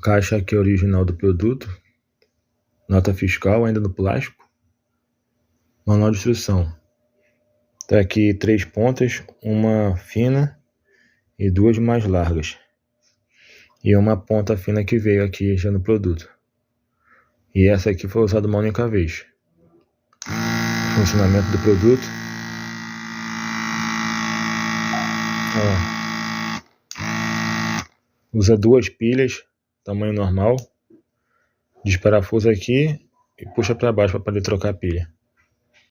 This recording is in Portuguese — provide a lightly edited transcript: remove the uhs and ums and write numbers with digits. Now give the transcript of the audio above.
Caixa aqui original do produto. Nota fiscal ainda no plástico. Manual de instrução. Tá aqui 3 pontas, uma fina e 2 mais largas. E uma ponta fina que veio aqui já no produto. E essa aqui foi usada uma única vez. Funcionamento do produto. Usa 2 pilhas, tamanho normal. Desparafusa aqui e puxa para baixo para poder trocar a pilha.